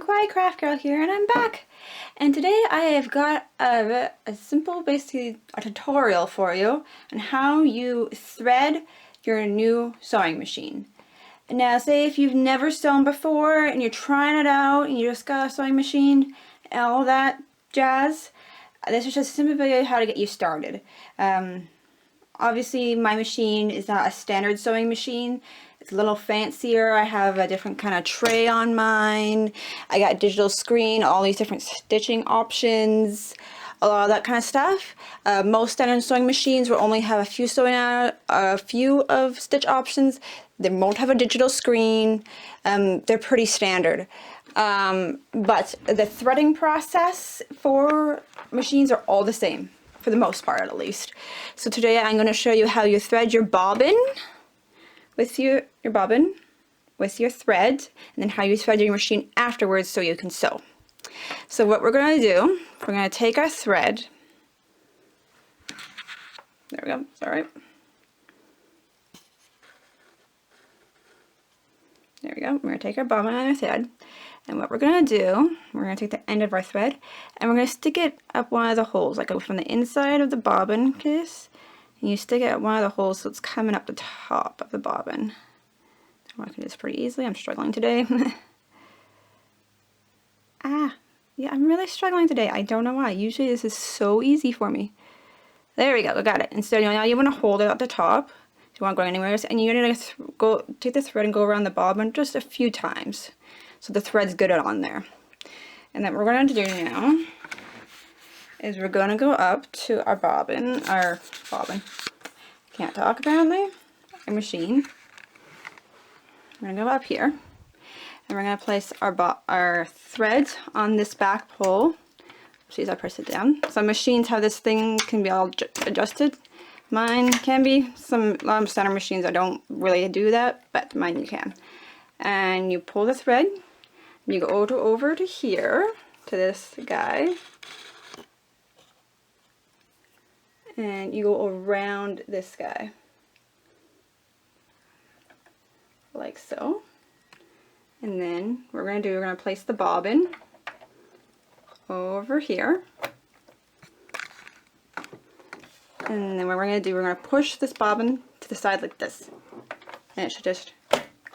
Kawaii Craft Girl here, and I'm back. And today I have got a simple, basically a tutorial for you on how you thread your new sewing machine. And now say if you've never sewn before and you're trying it out and you just got a sewing machine and all that jazz, this is just a simple video how to get you started. Obviously my machine is not a standard sewing machine. It's a little fancier. I have a different kind of tray on mine. I got a digital screen, all these different stitching options, a lot of that kind of stuff. Most standard sewing machines will only have a few of stitch options. They won't have a digital screen. They're pretty standard. But the threading process for machines are all the same, for the most part at least. So today I'm going to show you how you thread your bobbin with your bobbin with your thread, and then how you thread your machine afterwards so you can sew. So what we're going to do, we're going to take our thread. There we go. It's all right. There we go. We're going to take our bobbin and our thread, and what we're going to do, we're going to take the end of our thread and we're going to stick it up one of the holes, like from the inside of the bobbin case. And you stick it at one of the holes so it's coming up the top of the bobbin. I'm working this pretty easily. I'm struggling today. Yeah, I'm really struggling today. I don't know why. Usually this is so easy for me. There we go. I got it. And so now you want to hold it at the top. You want to go anywhere else, and you're going to take the thread and go around the bobbin just a few times so the thread's good on there. And then what we're going to do now is we're going to go up to our bobbin, can't talk apparently, our machine. We're going to go up here, and we're going to place our thread on this back pole. See, I press it down. Some machines have this thing, can be all adjusted. Mine can be. A lot of standard machines I don't really do that, but mine you can. And you pull the thread, and you go over to here, to this guy. And you go around this guy, like so. And then what we're going to do, we're going to place the bobbin over here. And then what we're going to do, we're going to push this bobbin to the side like this. And it should just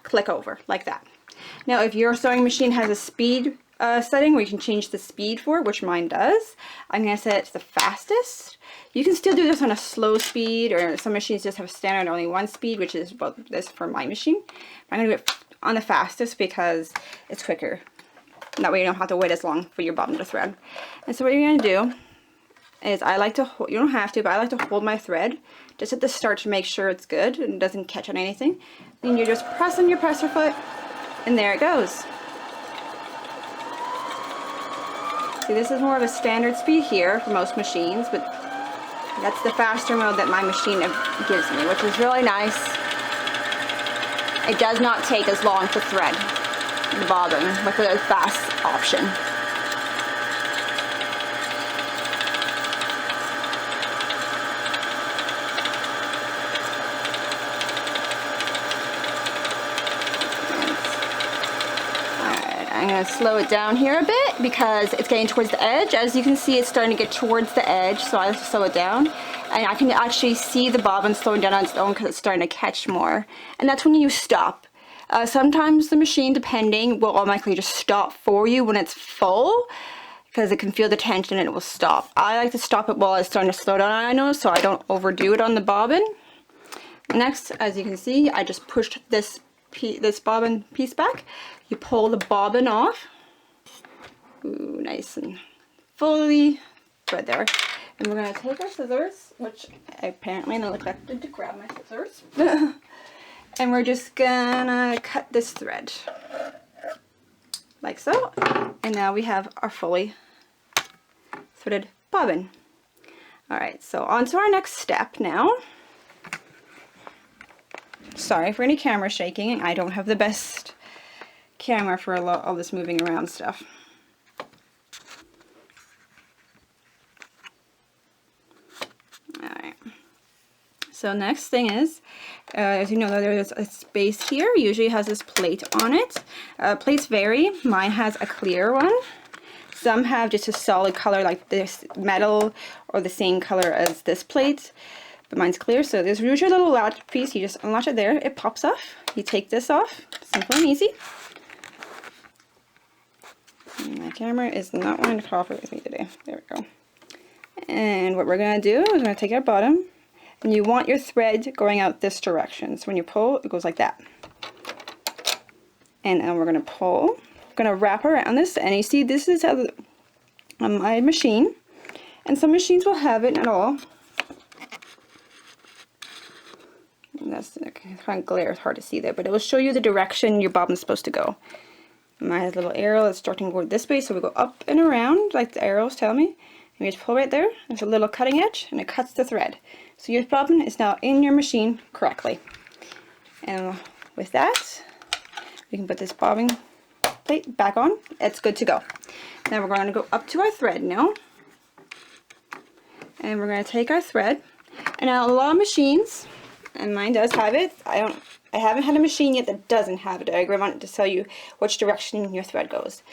click over, like that. Now if your sewing machine has a speed setting where you can change the speed for it, which mine does, I'm going to set it to the fastest. You can still do this on a slow speed, or some machines just have standard only one speed, which is what this for my machine. I'm going to do it on the fastest because it's quicker. And that way you don't have to wait as long for your bobbin to thread. And so what you're going to do is, I like to hold, you don't have to, but I like to hold my thread just at the start to make sure it's good and it doesn't catch on anything. Then you just press on your presser foot, and there it goes. See, this is more of a standard speed here for most machines, but that's the faster mode that my machine gives me, which is really nice. It does not take as long to thread the bobbin with the fast option. I'm going to slow it down here a bit because it's getting towards the edge. As you can see, it's starting to get towards the edge, so I have to slow it down. And I can actually see the bobbin slowing down on its own because it's starting to catch more. And that's when you stop. Sometimes the machine, depending, will automatically just stop for you when it's full, because it can feel the tension and it will stop. I like to stop it while it's starting to slow down, I know, so I don't overdo it on the bobbin. Next, as you can see, I just pushed this bobbin piece back. You pull the bobbin off. Ooh, nice and fully thread there. And we're going to take our scissors, which I apparently neglected to grab my scissors. And we're just gonna cut this thread like so. And now we have our fully threaded bobbin. Alright, so on to our next step now. Sorry for any camera shaking. I don't have the best camera for all this moving around stuff. Alright. So next thing is, as you know, there's a space here. Usually has this plate on it. Plates vary. Mine has a clear one. Some have just a solid color like this metal or the same color as this plate. But mine's clear. So there's usually a little latch piece. You just unlatch it there. It pops off. You take this off. Simple and easy. My camera is not wanting to cooperate with me today. There we go. And what we're going to do is we're going to take our bottom, and you want your thread going out this direction. So when you pull, it goes like that. And then we're going to pull. We're going to wrap around this, and you see this is how on my machine, and some machines will have it at all. And that's kind of glare, it's hard to see there, but it will show you the direction your bobbin's supposed to go. Mine has a little arrow that's starting to go this way, so we go up and around like the arrows tell me. And you just pull right there. There's a little cutting edge, and it cuts the thread. So your bobbin is now in your machine correctly. And with that, we can put this bobbin plate back on. It's good to go. Now we're going to go up to our thread now, and we're going to take our thread. And now a lot of machines, and mine does have it. I haven't had a machine yet that doesn't have a diagram on it to tell you which direction your thread goes.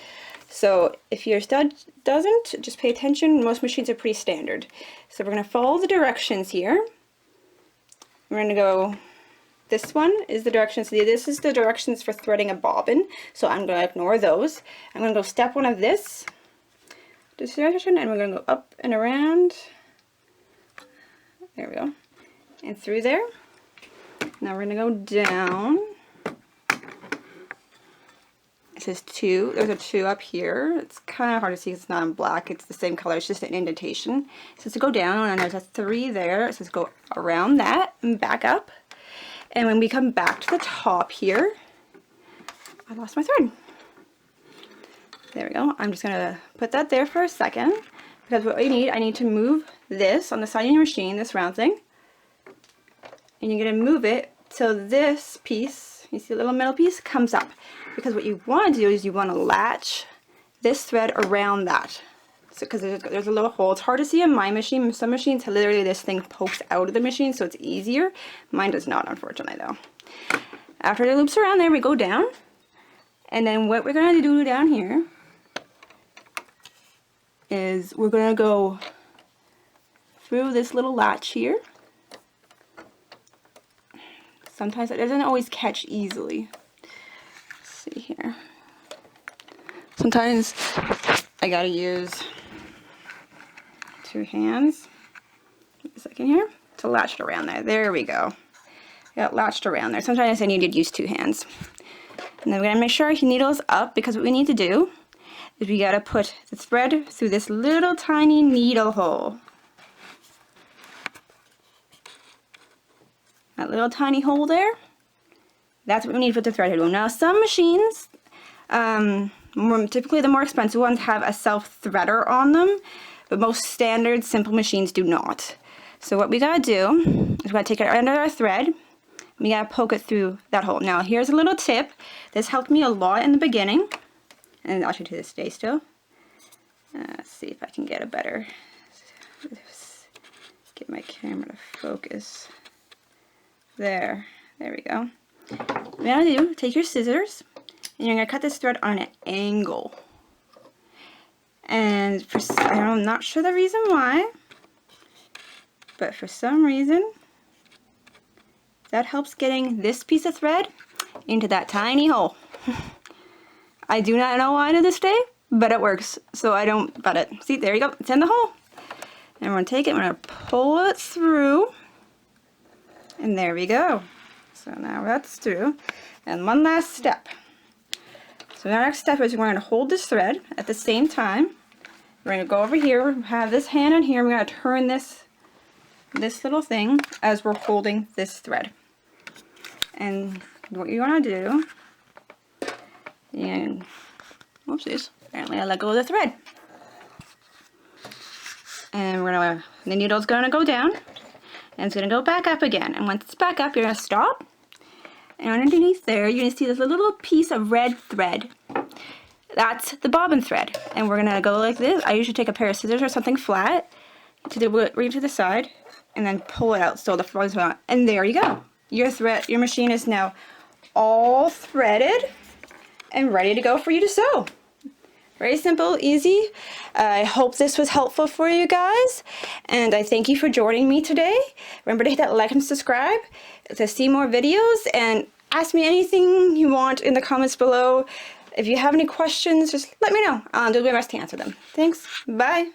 So if your stud doesn't, just pay attention. Most machines are pretty standard. So we're going to follow the directions here. We're going to go, this one is the directions. This is the directions for threading a bobbin. So I'm going to ignore those. I'm going to go step one of this direction, and we're going to go up and around. There we go. And through there. Now we're going to go down. It says 2. There's a 2 up here. It's kind of hard to see because it's not in black. It's the same color. It's just an indentation. It says to go down, and there's a 3 there. It says go around that and back up. And when we come back to the top here, I lost my thread. There we go. I'm just going to put that there for a second because what I need to move this on the side of your machine, this round thing. And you're going to move it so this piece, you see the little metal piece, comes up. Because what you want to do is you want to latch this thread around that. So because there's a little hole. It's hard to see in my machine. Some machines, literally this thing pokes out of the machine, so it's easier. Mine does not, unfortunately, though. After it loops around there, we go down. And then what we're going to do down here is we're going to go through this little latch here. Sometimes it doesn't always catch easily. Let's see here. Sometimes I gotta use 2 hands. A second here to latch it around there. There we go. Got latched around there. Sometimes I need to use 2 hands. And then we're gonna make sure our needle's up because what we need to do is we gotta put the thread through this little tiny needle hole. That little tiny hole there, that's what we need to put the thread through. Now some machines, typically the more expensive ones, have a self-threader on them, but most standard simple machines do not. So what we gotta do is we gotta take it under our thread, and we gotta poke it through that hole. Now here's a little tip. This helped me a lot in the beginning, and actually to this day still. Let's see if I can get a better, get my camera to focus. There we go. What you're gonna do, take your scissors, and you're gonna cut this thread on an angle. And I'm not sure the reason why, but for some reason, that helps getting this piece of thread into that tiny hole. I do not know why to this day, but it works. So I don't butt it. See, there you go. It's in the hole. And we're gonna take it, we're gonna pull it through. And there we go. So now that's through. And one last step. So the next step is we're going to hold this thread at the same time. We're going to go over here, have this hand in here, we're going to turn this little thing as we're holding this thread. And what you want to do, and whoopsies, apparently I let go of the thread. And the needle's going to go down. And it's going to go back up again. And once it's back up, you're going to stop. And underneath there, you're going to see this little piece of red thread. That's the bobbin thread. And we're going to go like this. I usually take a pair of scissors or something flat to do it right to the side. and then pull it out so the front is out. And there you go. Your machine is now all threaded and ready to go for you to sew. Very simple, easy. I hope this was helpful for you guys, and I thank you for joining me today. Remember to hit that like and subscribe to see more videos, and ask me anything you want in the comments below. If you have any questions, just let me know. I'll do my best to answer them. Thanks. Bye.